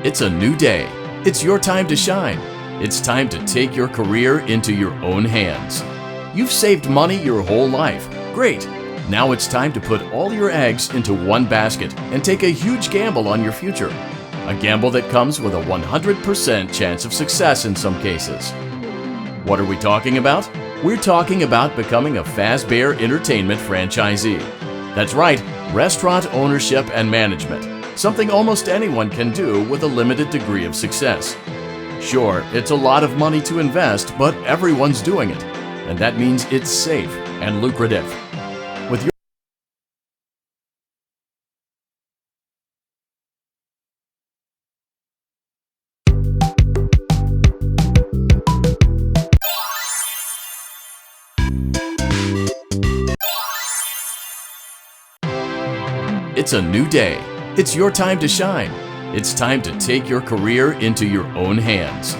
It's a new day. It's your time to shine. It's time to take your career into your own hands. You've saved money your whole life. Great. Now it's time to put all your eggs into one basket and take a huge gamble on your future. A gamble that comes with a 100% chance of success in some cases. What are we talking about? We're talking about becoming a Fazbear Entertainment franchisee. That's right, restaurant ownership and management. Something almost anyone can do with a limited degree of success. Sure, it's a lot of money to invest, but everyone's doing it. And that means it's safe and lucrative. With your It's a new day. It's your time to shine. It's time to take your career into your own hands.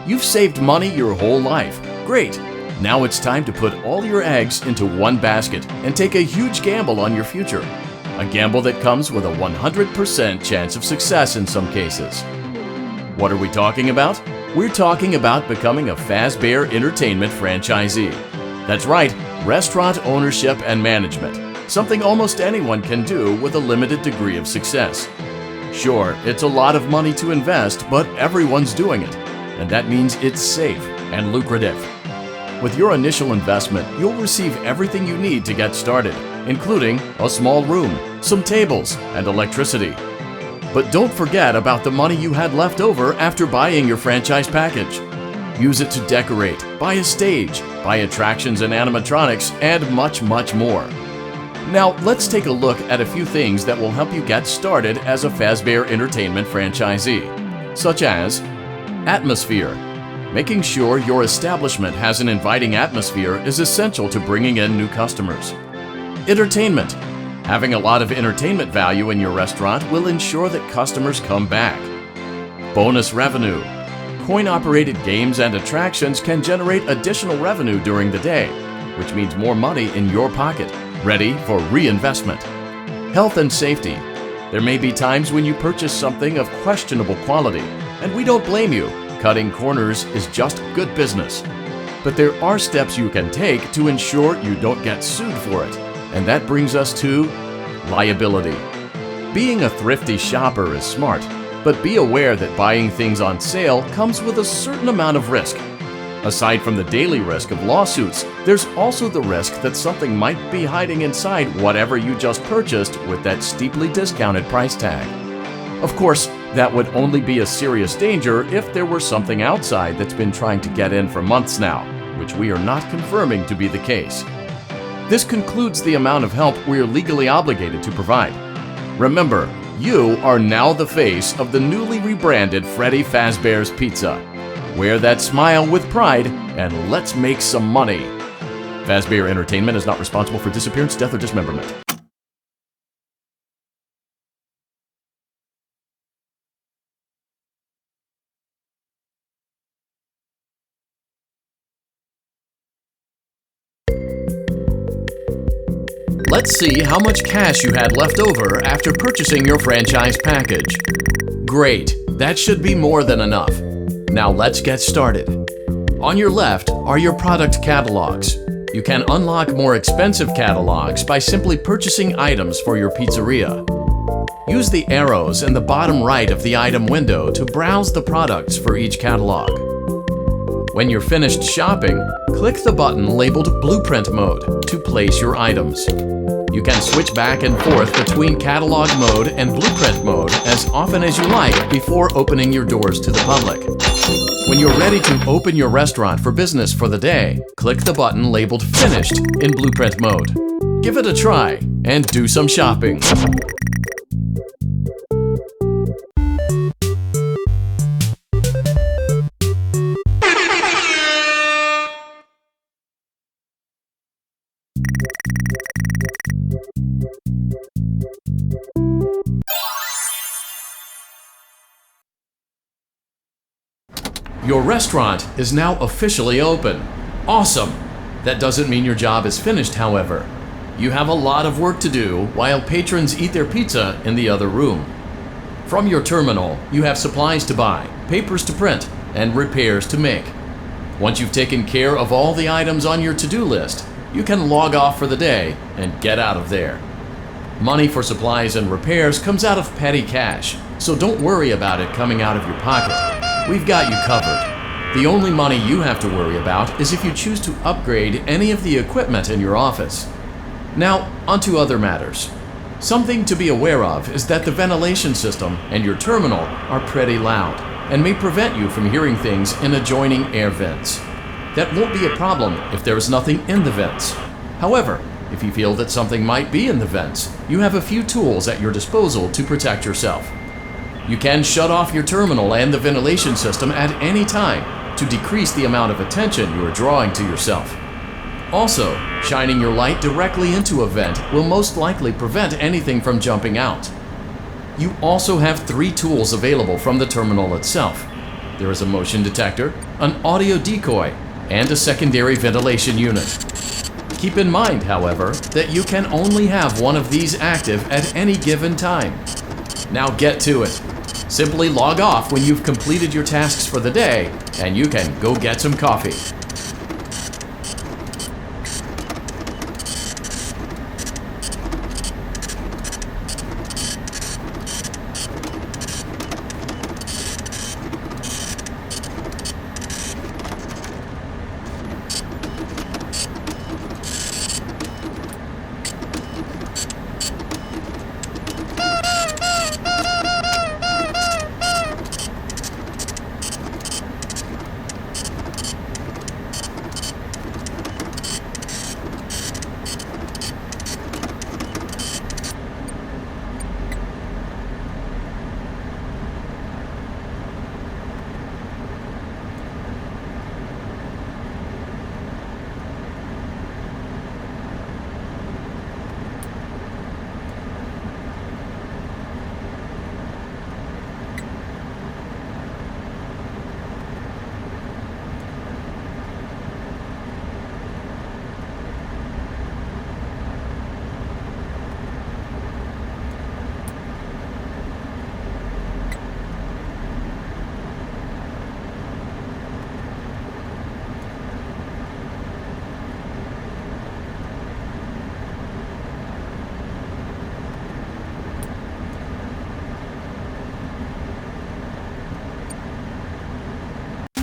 You've saved money your whole life. Great. Now it's time to put all your eggs into one basket and take a huge gamble on your future. A gamble that comes with a 100% chance of success in some cases. What are we talking about? We're talking about becoming a Fazbear Entertainment franchisee. That's right, restaurant ownership and management. Something almost anyone can do with a limited degree of success. Sure, it's a lot of money to invest, but everyone's doing it. And that means it's safe and lucrative. With your initial investment, you'll receive everything you need to get started, including a small room, some tables, and electricity. But don't forget about the money you had left over after buying your franchise package. Use it to decorate, buy a stage, buy attractions and animatronics, and much, much more. Now, let's take a look at a few things that will help you get started as a Fazbear Entertainment franchisee, such as atmosphere. Making sure your establishment has an inviting atmosphere is essential to bringing in new customers. Entertainment. Having a lot of entertainment value in your restaurant will ensure that customers come back. Bonus revenue. Coin-operated games and attractions can generate additional revenue during the day, which means more money in your pocket, ready for reinvestment. Health and safety. There may be times when you purchase something of questionable quality, and we don't blame you. Cutting corners is just good business. But there are steps you can take to ensure you don't get sued for it, and that brings us to liability. Being a thrifty shopper is smart, but be aware that buying things on sale comes with a certain amount of risk. Aside from the daily risk of lawsuits, there's also the risk that something might be hiding inside whatever you just purchased with that steeply discounted price tag. Of course, that would only be a serious danger if there were something outside that's been trying to get in for months now, which we are not confirming to be the case. This concludes the amount of help we are legally obligated to provide. Remember, you are now the face of the newly rebranded Freddy Fazbear's Pizza. Wear that smile with pride, and let's make some money. Fazbear Entertainment is not responsible for disappearance, death, or dismemberment. Let's see how much cash you had left over after purchasing your franchise package. Great, that should be more than enough. Now let's get started. On your left are your product catalogs. You can unlock more expensive catalogs by simply purchasing items for your pizzeria. Use the arrows in the bottom right of the item window to browse the products for each catalog. When you're finished shopping, click the button labeled Blueprint Mode to place your items. You can switch back and forth between Catalog Mode and Blueprint Mode as often as you like before opening your doors to the public. When you're ready to open your restaurant for business for the day, click the button labeled Finished in Blueprint Mode. Give it a try and do some shopping. Your restaurant is now officially open. Awesome! That doesn't mean your job is finished, however. You have a lot of work to do while patrons eat their pizza in the other room. From your terminal, you have supplies to buy, papers to print, and repairs to make. Once you've taken care of all the items on your to-do list, you can log off for the day and get out of there. Money for supplies and repairs comes out of petty cash, so don't worry about it coming out of your pocket. We've got you covered. The only money you have to worry about is if you choose to upgrade any of the equipment in your office. Now, onto other matters. Something to be aware of is that the ventilation system and your terminal are pretty loud and may prevent you from hearing things in adjoining air vents. That won't be a problem if there is nothing in the vents. However, if you feel that something might be in the vents, you have a few tools at your disposal to protect yourself. You can shut off your terminal and the ventilation system at any time to decrease the amount of attention you are drawing to yourself. Also, shining your light directly into a vent will most likely prevent anything from jumping out. You also have 3 tools available from the terminal itself. There is a motion detector, an audio decoy, and a secondary ventilation unit. Keep in mind, however, that you can only have one of these active at any given time. Now get to it. Simply log off when you've completed your tasks for the day, and you can go get some coffee.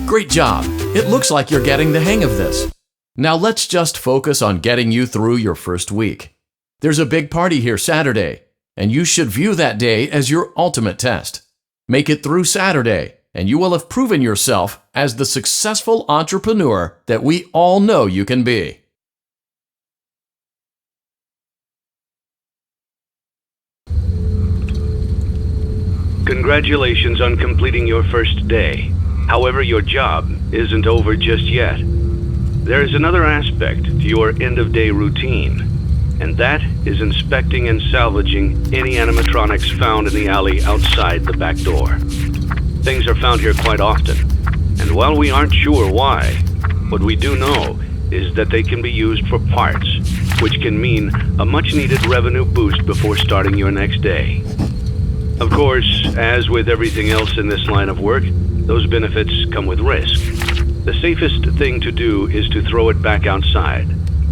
Great job! It looks like you're getting the hang of this. Now let's just focus on getting you through your first week. There's a big party here Saturday, and you should view that day as your ultimate test. Make it through Saturday, and you will have proven yourself as the successful entrepreneur that we all know you can be. Congratulations on completing your first day. However, your job isn't over just yet. There is another aspect to your end-of-day routine, and that is inspecting and salvaging any animatronics found in the alley outside the back door. Things are found here quite often, and while we aren't sure why, what we do know is that they can be used for parts, which can mean a much-needed revenue boost before starting your next day. Of course, as with everything else in this line of work, those benefits come with risk. The safest thing to do is to throw it back outside,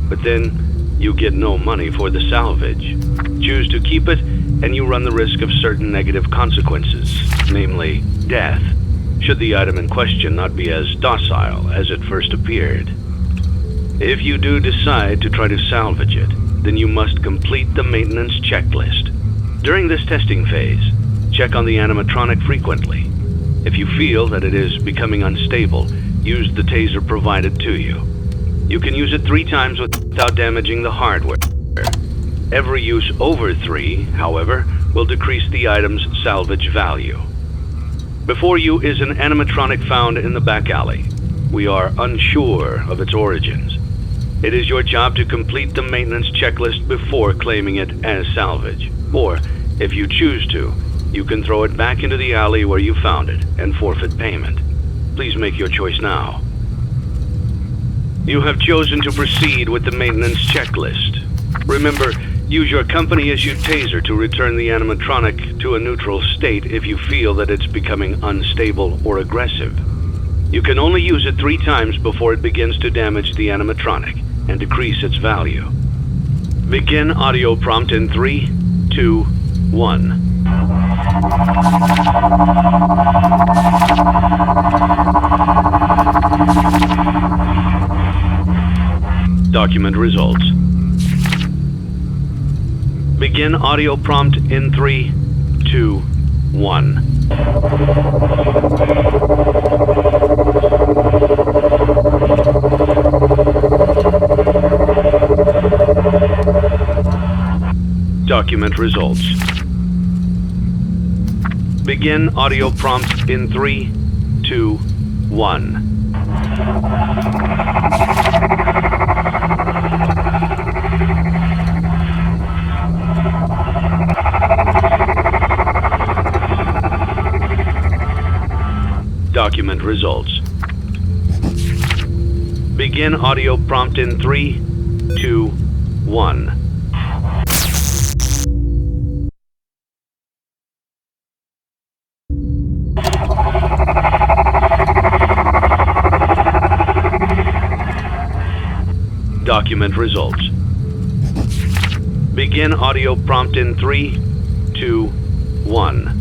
but then you get no money for the salvage. Choose to keep it, and you run the risk of certain negative consequences, namely death, should the item in question not be as docile as it first appeared. If you do decide to try to salvage it, then you must complete the maintenance checklist. During this testing phase, check on the animatronic frequently. If you feel that it is becoming unstable, use the taser provided to you. You can use it 3 times without damaging the hardware. Every use over 3, however, will decrease the item's salvage value. Before you is an animatronic found in the back alley. We are unsure of its origins. It is your job to complete the maintenance checklist before claiming it as salvage. Or, if you choose to, you can throw it back into the alley where you found it and forfeit payment. Please make your choice now. You have chosen to proceed with the maintenance checklist. Remember, Use your company-issued taser to return the animatronic to a neutral state if you feel that it's becoming unstable or aggressive. You can only use it 3 times before it begins to damage the animatronic and decrease its value. Begin audio prompt in 3, 2, 1. Document results. Begin audio prompt in 3, 2, 1. Document results. Begin audio prompt in 3, 2, 1. Document results. Begin audio prompt in 3, 2, 1. Document results. Begin audio prompt in 3, 2, 1.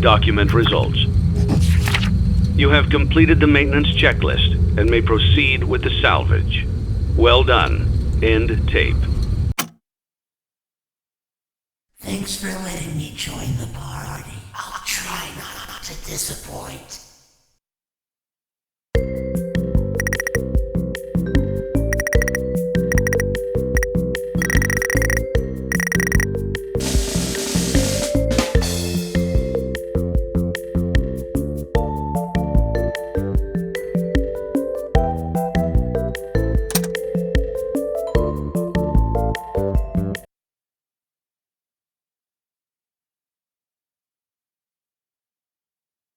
Document results. You have completed the maintenance checklist and may proceed with the salvage. Well done. End tape. Thanks for letting me join the party. I'll try not to disappoint.